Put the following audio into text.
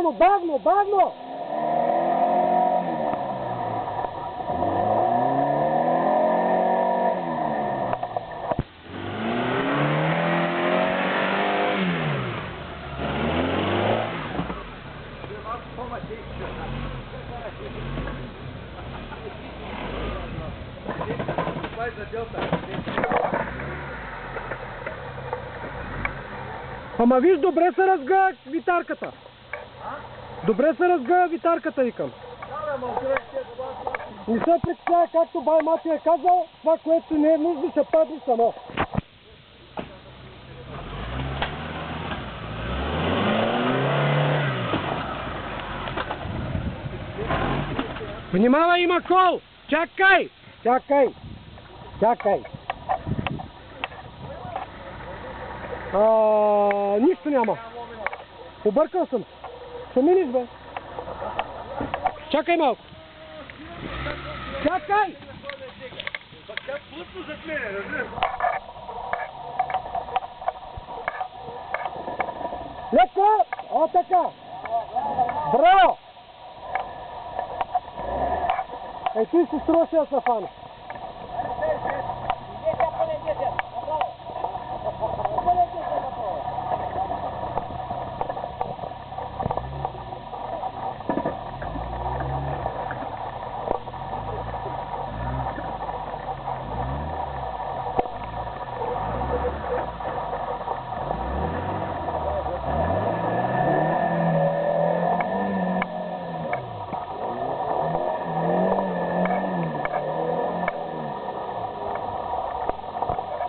Бавно, бавно, бавно! Ама виж, добре се разгъва витарката. Добре се разгъва витарката, викам. Не се представя, както бай Матия е казал, това, което не е нужно, се падне само. Внимавай, има кол! Чакай! Чакай! Чакай! Нищо няма. Объркал съм. Ще миниш, бе. Чакай малко. Чакай! Плътно зад мене, разбираш? Леко! О, така! Браво! Ей, ти се струваше да се фана.